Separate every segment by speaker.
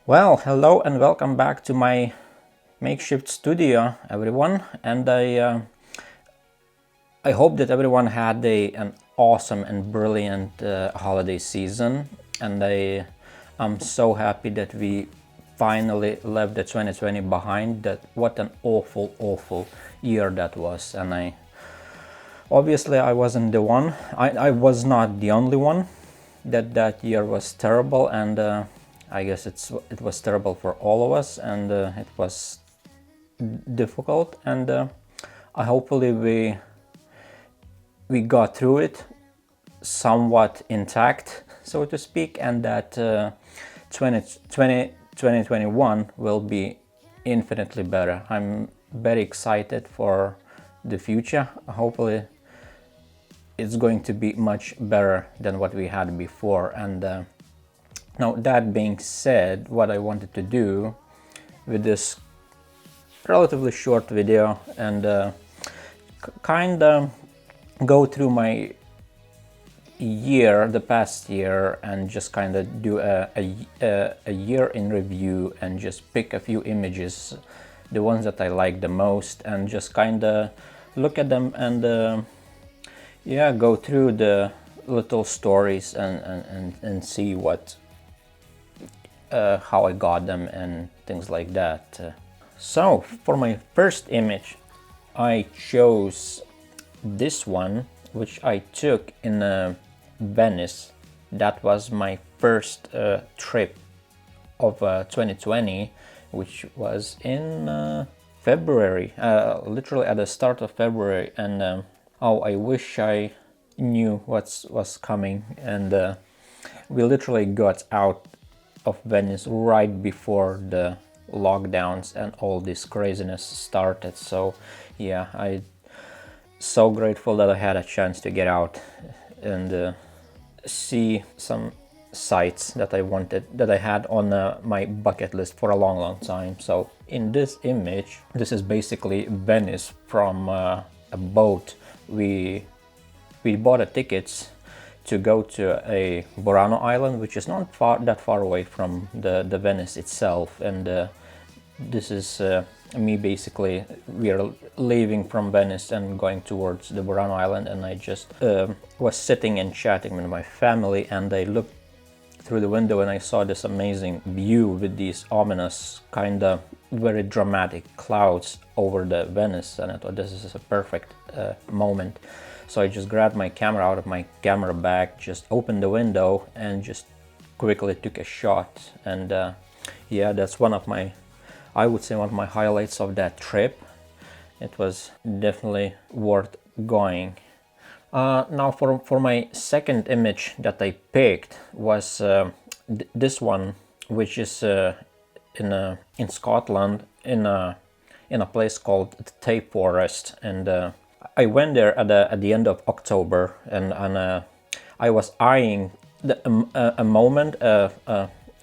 Speaker 1: Well, hello and welcome back to my makeshift studio, everyone. And I hope that everyone had an awesome and brilliant holiday season. And I'm so happy that we finally left the 2020 behind. That what an awful, awful year that was. And I wasn't the one. I was not the only one. That year was terrible, and I guess it was terrible for all of us, and it was difficult. And hopefully we got through it somewhat intact, so to speak, and that 2021 will be infinitely better. I'm very excited for the future. Hopefully it's going to be much better than what we had before. And now, that being said, what I wanted to do with this relatively short video and kind of go through my year, the past year, and just kind of do a year in review and just pick a few images, the ones that I like the most, and just kind of look at them and yeah, go through the little stories and see what how I got them and things like that. So for my first image, I chose this one, which I took in Venice. That was my first trip of 2020, which was in February, literally at the start of February. And oh, I wish I knew what was coming. And we literally got out of Venice right before the lockdowns and all this craziness started. So yeah, I so grateful that I had a chance to get out and see some sites that I had on my bucket list for a long time. So in this image, this is basically Venice from a boat. We bought a tickets to go to a Burano Island, which is not that far away from the Venice itself. And this is me basically. We are leaving from Venice and going towards the Burano Island, and I just was sitting and chatting with my family, and I looked through the window and I saw this amazing view with these ominous, kind of very dramatic clouds over the Venice, and I thought this is a perfect moment. So I just grabbed my camera out of my camera bag, just opened the window and just quickly took a shot. And yeah, that's I would say one of my highlights of that trip. It was definitely worth going. Now for my second image that I picked was this one, which is in Scotland, in a place called the Tay Forest. And I went there at the end of October, and I was eyeing a moment, a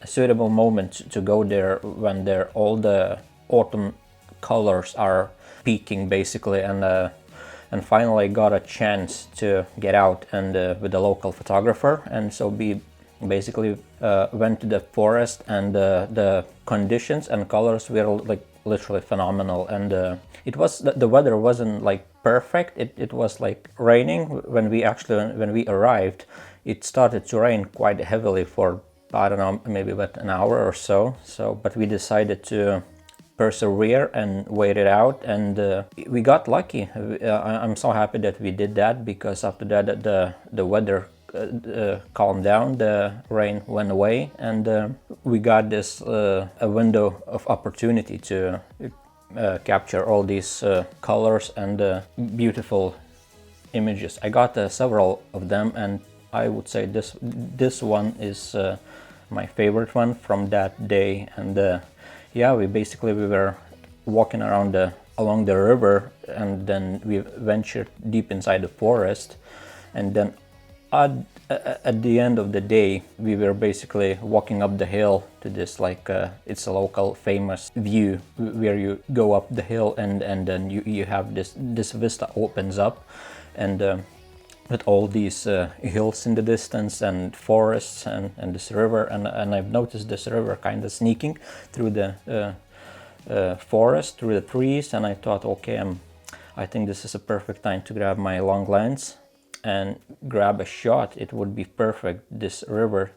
Speaker 1: suitable moment to go there when all the autumn colors are peaking basically. And finally got a chance to get out and with a local photographer. And so we basically went to the forest, and the conditions and colors were like literally phenomenal. And it was, the weather wasn't like perfect. It was like raining when we arrived. It started to rain quite heavily for, I don't know, maybe about an hour or so. But we decided to persevere and wait it out, and we got lucky. I'm so happy that we did that, because after that the weather calmed down, the rain went away, and we got this a window of opportunity to capture all these colors and beautiful images. I got several of them, and I would say this one is my favorite one from that day. And yeah, we were walking around along the river, and then we ventured deep inside the forest, and then at the end of the day we were basically walking up the hill to this, like it's a local famous view where you go up the hill, and then you have this vista opens up. And with all these hills in the distance and forests and this river, and I've noticed this river kind of sneaking through the forest, through the trees, and I thought, okay, I think this is a perfect time to grab my long lens and grab a shot. It would be perfect. This river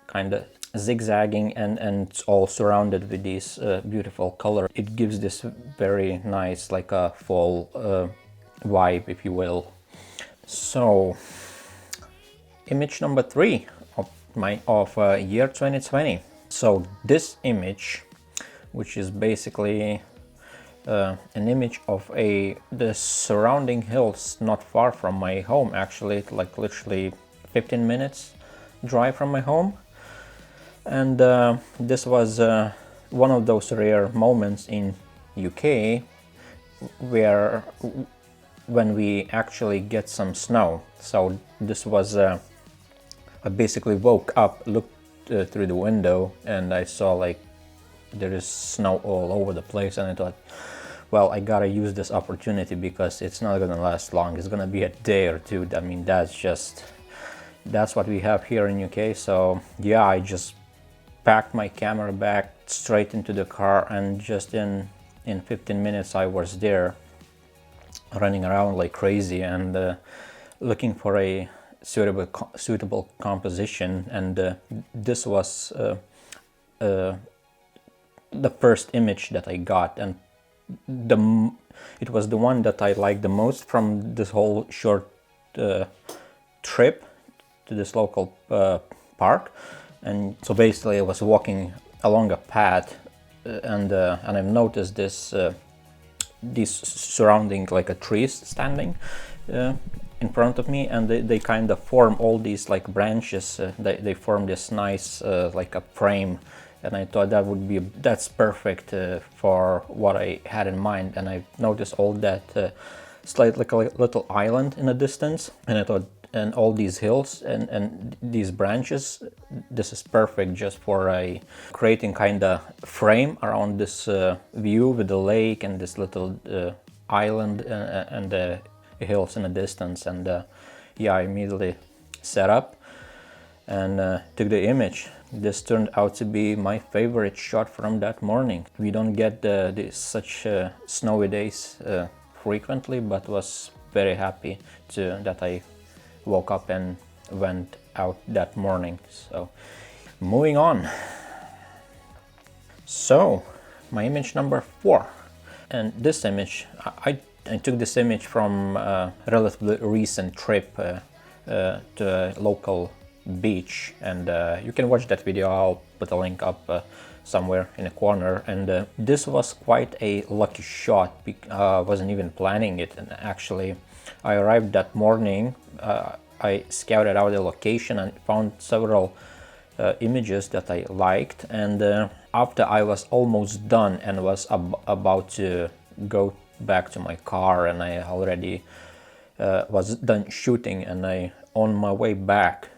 Speaker 1: kind of zigzagging and it's all surrounded with these beautiful color. It gives this very nice, like a fall vibe, if you will. So image number 3 of year 2020. So this image, which is basically an image of the surrounding hills not far from my home, actually, like literally 15 minutes drive from my home. And this was one of those rare moments in UK where when we actually get some snow. So this was I basically woke up, looked through the window, and I saw like there is snow all over the place, and I thought, well, I gotta use this opportunity because it's not gonna last long. It's gonna be a day or two. I mean, that's what we have here in UK. So yeah, I just packed my camera back straight into the car, and just in 15 minutes I was there, running around like crazy and looking for a suitable composition. And this was the first image that I got, and it was the one that I liked the most from this whole short trip to this local park. And so basically I was walking along a path and I've noticed these surrounding like a trees standing in front of me, and they kind of form all these like branches. They form this nice like a frame, and I thought that's perfect for what I had in mind. And I noticed all that slight like a little island in the distance, and I thought, and all these hills and these branches, this is perfect just for creating kind of frame around this view with the lake and this little island and the hills in the distance. And yeah, I immediately set up and took the image. This turned out to be my favorite shot from that morning. We don't get such snowy days frequently, but was very happy that I woke up and went out that morning. So moving on. So my image number 4, and this image, I took this image from a relatively recent trip to a local beach, and you can watch that video. I'll put a link up somewhere in a corner. And this was quite a lucky shot. I wasn't even planning it, and actually I arrived that morning. I scouted out the location and found several images that I liked, and after I was almost done and was about to go back to my car, and I already was done shooting, and on my way back,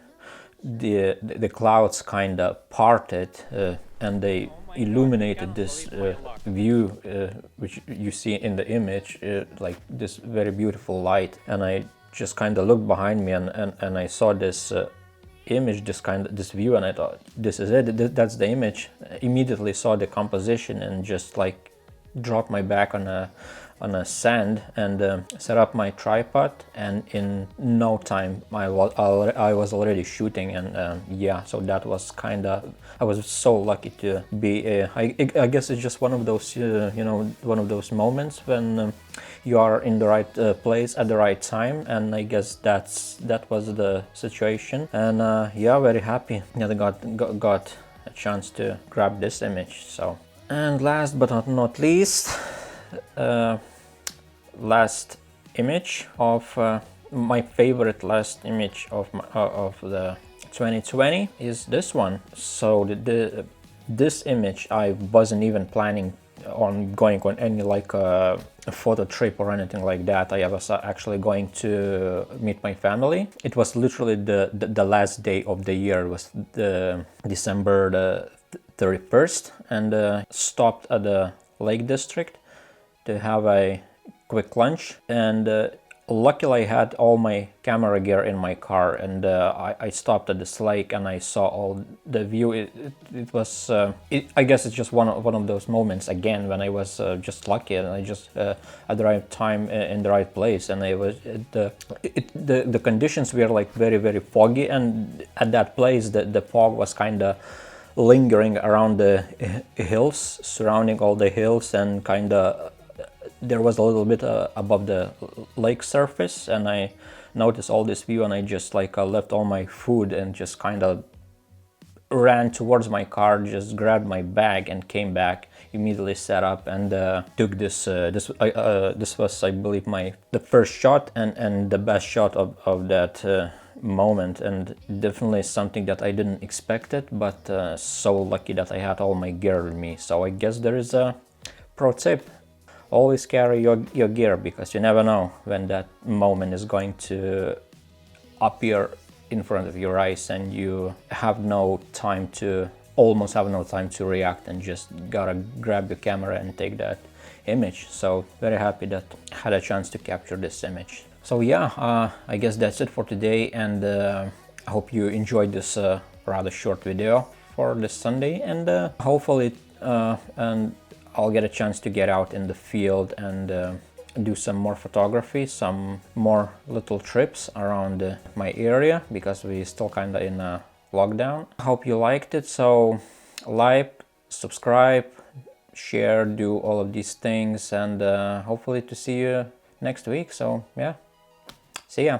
Speaker 1: the clouds kind of parted and they illuminated this view which you see in the image, like this very beautiful light. And I just kind of looked behind me and I saw this image, this view, and I thought, this is it, that's the image. Immediately saw the composition and just like dropped my back on a sand and set up my tripod, and in no time I was already shooting. And yeah, so that was I was so lucky to be I guess it's just one of those one of those moments when you are in the right place at the right time, and I guess that was the situation. And yeah, very happy that I got a chance to grab this image. So, and last but not least, last image of my favorite last image of the 2020 is this one. So this image, I wasn't even planning on going on any like a photo trip or anything like that. I was actually going to meet my family. It was literally the last day of the year. It was the December the 31st, and stopped at the Lake District to have a quick lunch. And luckily I had all my camera gear in my car, and I stopped at this lake and I saw all the view. It was I guess it's just one of those moments again when I was just lucky, and I just at the right time in the right place, and I was the conditions were like very foggy, and at that place the fog was kind of lingering around the hills, surrounding all the hills, and kind of there was a little bit above the lake surface, and I noticed all this view, and I just like left all my food and just kind of ran towards my car, just grabbed my bag and came back, immediately set up and took this this was, I believe, the first shot and the best shot of that moment, and definitely something that I didn't expect it, but so lucky that I had all my gear with me. So I guess there is a pro tip: always carry your gear, because you never know when that moment is going to appear in front of your eyes, and you have almost have no time to react, and just gotta grab your camera and take that image. So very happy that I had a chance to capture this image. So yeah, I guess that's it for today, and I hope you enjoyed this rather short video for this Sunday, and hopefully and I'll get a chance to get out in the field and do some more photography, some more little trips around my area, because we still kind of in a lockdown. I hope you liked it, so like, subscribe, share, do all of these things, and hopefully to see you next week. So yeah, see ya.